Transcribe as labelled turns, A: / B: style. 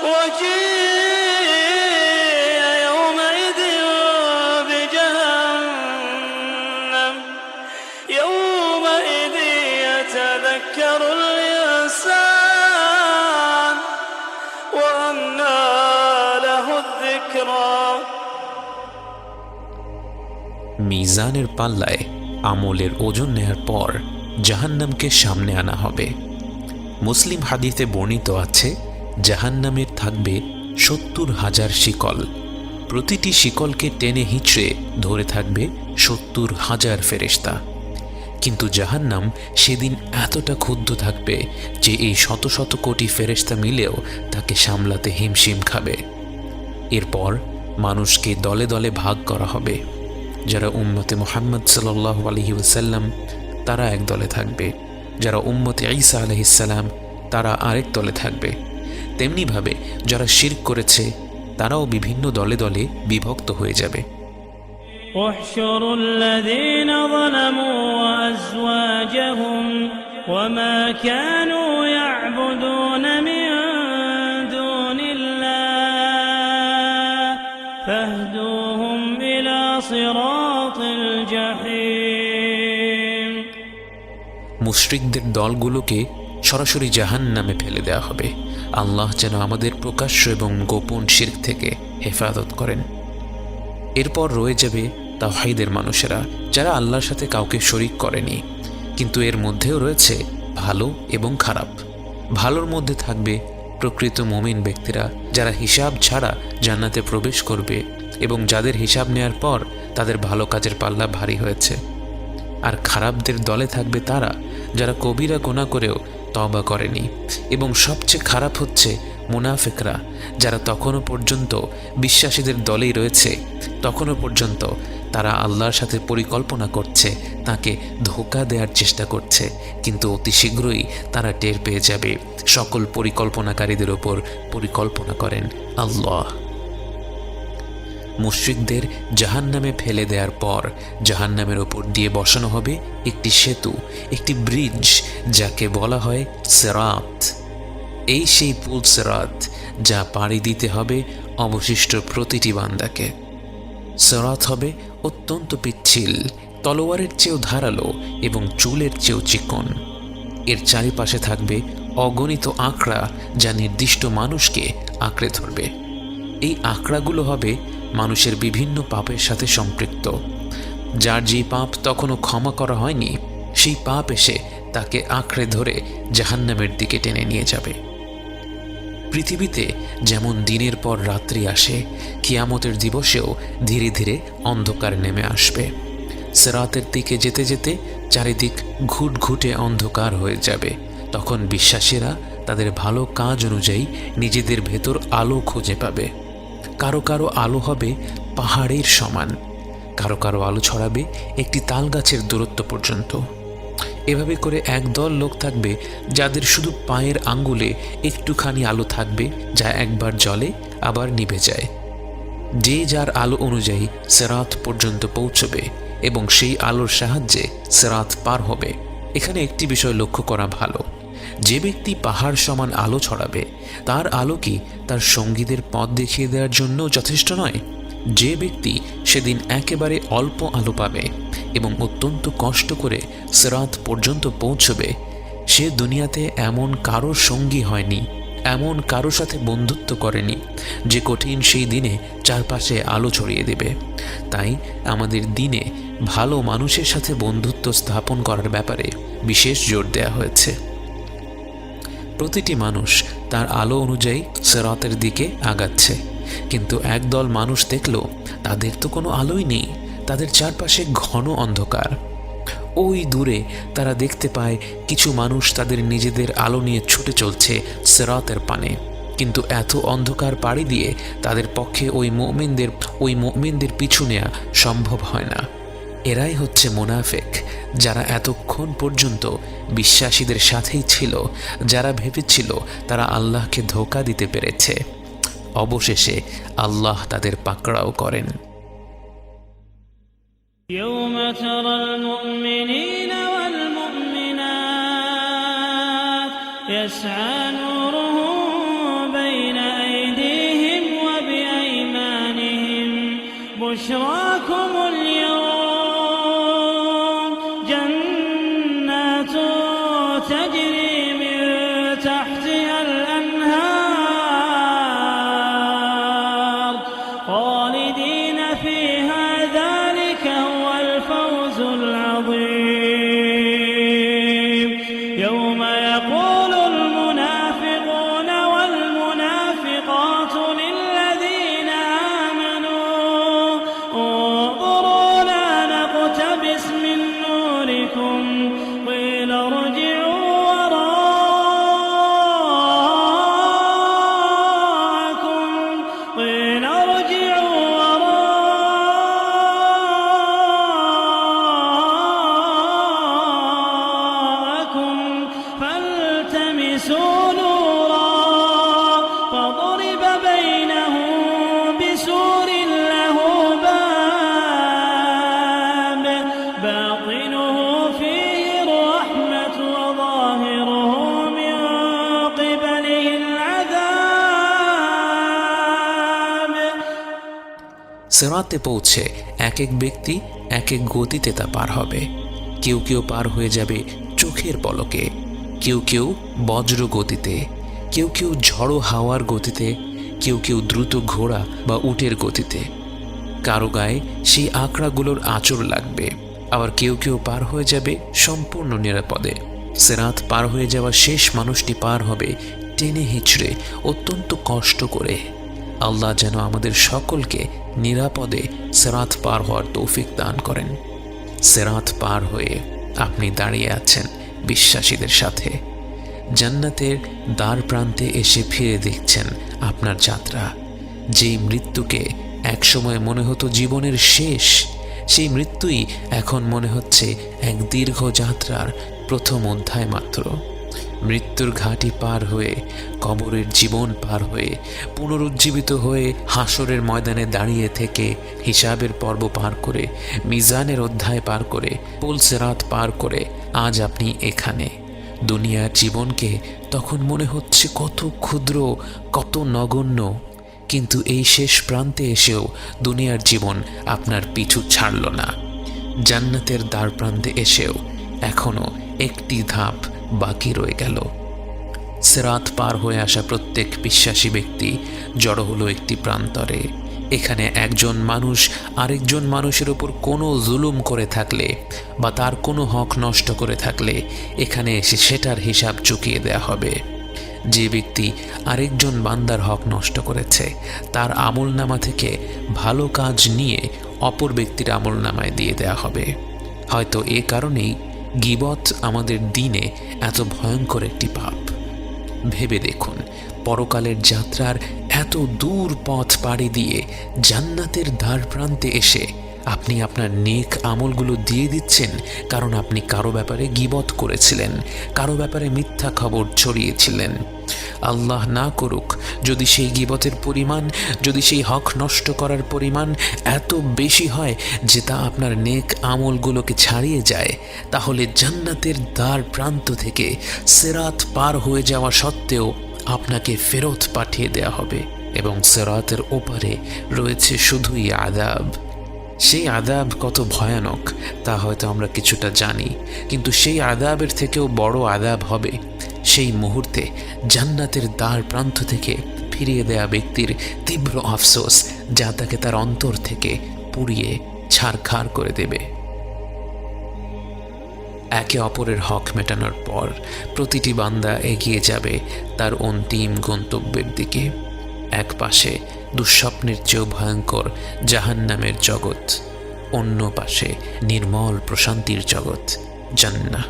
A: وجيء يومئذ بجهنم يومئذ يتذكر الإنسان وأنى له الذكرى
B: মিজানের পাল্লায় আমলের ওজন নেয়ার পর জাহান্নামকে সামনে আনা হবে। মুসলিম হাদিসে বর্ণিত আছে, জাহান্নামের থাকবে ৭০,০০০ শিকল। প্রতিটি শিকলকে টেনে হিঁচড়ে ধরে থাকবে ৭০,০০০ ফেরেশতা। কিন্তু জাহান্নাম সেদিন এতটা ক্ষুব্ধ থাকবে যে এই শত শত কোটি ফেরেশতা মিলেও তাকে সামলাতে হিমশিম খাবে। এরপর মানুষকে দলে দলে ভাগ করা হবে। যারা উম্মতে মুহাম্মদ সাল্লাল্লাহু আলাইহি ওয়াসাল্লাম তারা এক দলে থাকবে, যারা উম্মতে ঈসা আলাইহিস সালাম তারা আরেক দলে থাকবে। তেমনিভাবে যারা শিরক করেছে তারাও বিভিন্ন দলে দলে বিভক্ত হয়ে যাবে।
A: واحشروا الذين ظلموا وأزواجهم وما كانوا يعبدون من دون الله فاهدوهم إلى صراط الجحيم
B: মুশরিকদের দলগুলোকে সরাসরি জাহান্নামে ফেলে দেওয়া হবে। আল্লাহ যেন আমাদের প্রকাশ্য এবং গোপন শিরক থেকে হেফাজত করেন। এরপর রয়ে যাবে তাওহীদের মানুষেরা, যারা আল্লাহর সাথে কাউকে শরীক করেনি, কিন্তু এর মধ্যেও রয়েছে ভালো এবং খারাপ। ভালোর মধ্যে থাকবে প্রকৃত মুমিন ব্যক্তিরা, যারা হিসাব ছাড়া জান্নাতে প্রবেশ করবে এবং যাদের হিসাব নেয়ার পর তাদের ভালো কাজের পাল্লা ভারী হয়েছে। আর খারাপদের দলে থাকবে তারা যারা কবিরা গুনাহ করেও তওবা করেনি। এবং সবচেয়ে খারাপ হচ্ছে মুনাফিকরা, যারা তখনও পর্যন্ত বিশ্বাসীদের দলেই রয়েছে, তখনও পর্যন্ত তারা আল্লাহর সাথে পরিকল্পনা করছে, তাকে ধোঁকা দেওয়ার চেষ্টা করছে, কিন্তু অতি শীঘ্রই তারা টের পেয়ে যাবে সকল পরিকল্পনাকারীদের ওপর পরিকল্পনা করেন আল্লাহ। মুশরিকদের জাহান্নামে ফেলে দেওয়ার পর জাহান্নামের ওপর দিয়ে বসানো হবে একটি সেতু, একটি ব্রিজ, যাকে বলা হয় সিরাত। এই সেই পুল সিরাত যা পাড়ি দিতে হবে অবশিষ্ট প্রতিটি বান্দাকে। সিরাত হবে অত্যন্ত পিচ্ছিল, তলোয়ারের চেয়েও ধারালো এবং চুলের চেয়েও চিকন। এর চারিপাশে থাকবে অগণিত আঁকড়া যা নির্দিষ্ট মানুষকে আঁকড়ে ধরবে। এই আঁকড়াগুলো হবে মানুষের বিভিন্ন পাপের সাথে সম্পৃক্ত। যার যে পাপ তখনও ক্ষমা করা হয়নি, সেই পাপ এসে তাকে আঁকড়ে ধরে জাহান্নামের দিকে টেনে নিয়ে যাবে। পৃথিবীতে যেমন দিনের পর রাত্রি আসে, কিয়ামতের দিবসেও ধীরে ধীরে অন্ধকার নেমে আসবে। সিরাতের দিকে যেতে যেতে চারিদিক ঘুটঘুটে অন্ধকার হয়ে যাবে। তখন বিশ্বাসীরা তাদের ভালো কাজ অনুযায়ী নিজেদের ভেতর আলো খুঁজে পাবে। কারো কারো আলো হবে পাহাড়ের সমান, কারো কারো আলো ছড়াবে একটি তাল গাছের দূরত্ব পর্যন্ত। এভাবে করে একদল লোক থাকবে যাদের শুধু পায়ের আঙ্গুলে একটুখানি আলো থাকবে, যা একবার জ্বলে আবার নিভে যায়। যে যার আলো অনুযায়ী সিরাত পর্যন্ত পৌঁছবে এবং সেই আলোর সাহায্যে সিরাত পার হবে। এখানে একটি বিষয় লক্ষ্য করা ভালো, যে ব্যক্তি পাহাড় সমান আলো ছড়াবে তার আলো কি তার সঙ্গীদের পথ দেখিয়ে দেওয়ার জন্য যথেষ্ট নয়? যে ব্যক্তি সেদিন একেবারে অল্প আলো পাবে এবং অত্যন্ত কষ্ট করে সিরাত পর্যন্ত পৌঁছবে, সে দুনিয়াতে এমন কারোর সঙ্গী হয়নি, এমন কারোর সাথে বন্ধুত্ব করেনি যে কঠিন সেই দিনে চারপাশে আলো ছড়িয়ে দেবে। তাই আমাদের দিনে ভালো মানুষের সাথে বন্ধুত্ব স্থাপন করার ব্যাপারে বিশেষ জোর দেওয়া হয়েছে। প্রতিটি মানুষ তার আলো অনুযায়ী সিরাতের দিকে আগাচ্ছে, কিন্তু একদল মানুষ দেখল তাদের তো কোনো আলোই নেই, তাদের চারপাশে ঘন অন্ধকার। ওই দূরে তারা দেখতে পায় কিছু মানুষ তাদের নিজেদের আলো নিয়ে ছুটে চলছে সিরাতের পানে, কিন্তু এত অন্ধকার পাড়ি দিয়ে তাদের পক্ষে ওই মুমিনদের পিছু নেওয়া সম্ভব হয় না। এরাই হচ্ছে মুনাফিক, যারা এতক্ষণ পর্যন্ত বিশ্বাসীদের সাথেই ছিল, যারা ভেবেছিল তারা আল্লাহকে ধোঁকা দিতে পেরেছে। অবশেষে আল্লাহ তাদের পাকড়াও করেন।
A: يوم ترى المؤمنين والمؤمنات يسعى نورهم بين أيديهم بشراكم اليوم جنات تجري من تحتها الأنهار خالدين فيها ذلك هو الفوز العظيم يوم يقول المنافقون والمنافقات للذين آمنوا انظرونا نقتبس من نوركم قيل ارجعوا وراءكم فالتمسوا نورا فضرب بينهم بسور له باب باطنه فيه الرحمة وظاهره من قبله العذاب
B: সিরাতে পৌঁছে এক এক ব্যক্তি এক এক গতিতে তা পার হবে। কেউ কেউ পার হয়ে যাবে চোখের পলকে, কেউ কেউ বজ্র গতিতে, কেউ কেউ ঝড়ো হাওয়ার গতিতে, কেউ কেউ দ্রুত ঘোড়া বা উটের গতিতে। কারো গায়ে সেই আঁকড়াগুলোর আঁচড় লাগবে, আবার কেউ কেউ পার হয়ে যাবে সম্পূর্ণ নিরাপদে। সিরাত পার হয়ে যাওয়া শেষ মানুষটি পার হবে টেনে হিচড়ে, অত্যন্ত কষ্ট করে। আল্লাহ যেন আমাদের সকলকে নিরাপদে সিরাত পার হওয়ার তৌফিক দান করেন। সিরাত পার হয়ে আপনি দাঁড়িয়ে আছেন বিশ্বাসীদের সাথে। জান্নাতের দ্বার প্রান্তে এসে ফিরে দেখছেন আপনার যাত্রা। যেই মৃত্যুকে একসময় মনে হতো জীবনের শেষ, সেই মৃত্যুই এখন মনে হচ্ছে এক দীর্ঘ যাত্রার প্রথম অধ্যায় মাত্র। মৃত্যুর ঘাটি পার হয়ে, কবরের জীবন পার হয়ে, পুনরুজ্জীবিত হয়ে হাসরের ময়দানে দাঁড়িয়ে থেকে, হিসাবের পর্ব পার করে, মিজানের অধ্যায় পার করে, পুল সিরাত পার করে আজ আপনি এখানে। দুনিয়ার জীবনকে তখন মনে হচ্ছে কত ক্ষুদ্র, কত নগণ্য, কিন্তু এই শেষ প্রান্তে এসেও দুনিয়ার জীবন আপনার পিছু ছাড়ল না। জান্নাতের দ্বার প্রান্তে এসেও এখনো একটি ধাপ বাকি রয়ে গেল। সিরাত পার হয়ে আসা প্রত্যেক বিশ্বাসী ব্যক্তি জড়ো হলো একটি প্রান্তরে। এখানে একজন মানুষ আরেকজন মানুষের উপর কোনো জুলুম করে থাকলে বা তার কোনো হক নষ্ট করে থাকলে এখানে এসে সেটার হিসাব চুকিয়ে দেয়া হবে। যে ব্যক্তি আরেকজন বান্দার হক নষ্ট করেছে তার আমলনামা থেকে ভালো কাজ নিয়ে অপর ব্যক্তির আমলনামায় দিয়ে দেয়া হবে। হয়তো এ কারণেই গীবত আমাদের দিনে এত ভয়ঙ্কর একটি পাপ। ভেবে দেখুন, পরকালের যাত্রার এত দূর পথ পাড়ি দিয়ে জান্নাতের দ্বার প্রান্তে এসে আপনি আপনার নেক আমলগুলো দিয়ে দিচ্ছেন কারণ আপনি কারো ব্যাপারে গীবত করেছিলেন, কারো ব্যাপারে মিথ্যা খবর ছড়িয়েছিলেন। আল্লাহ না করুক যদি সেই গীবতের পরিমাণ, যদি সেই হক নষ্ট করার পরিমাণ এত বেশি হয় যে তা আপনার নেক আমলগুলোকে ছাড়িয়ে যায়, তাহলে জান্নাতের দ্বার প্রান্ত থেকে সিরাত পার হয়ে যাওয়া সত্ত্বেও আপনাকে ফেরত পাঠিয়ে দেয়া হবে এবং সিরাতের ওপারে রয়েছে শুধুই আযাব। সেই আযাব কত ভয়ানক তা হয়তো আমরা কিছুটা জানি, কিন্তু সেই আযাবের থেকেও বড় আযাব হবে সেই মুহূর্তে জান্নাতের দ্বার প্রান্ত থেকে ফিরিয়ে দেয়া ব্যক্তির তীব্র আফসোস, যা তাকে তার অন্তর থেকে পুড়িয়ে ছারখার করে দেবে। একে অপরের হক মেটানোর পর প্রতিটি বান্দা এগিয়ে যাবে তার অন্তিম গন্তব্যের দিকে। এক পাশে দুঃস্বপ্নের চেয়েও ভয়ঙ্কর জাহান্নামের জগৎ, অন্য পাশে নির্মল প্রশান্তির জগৎ জান্নাহ।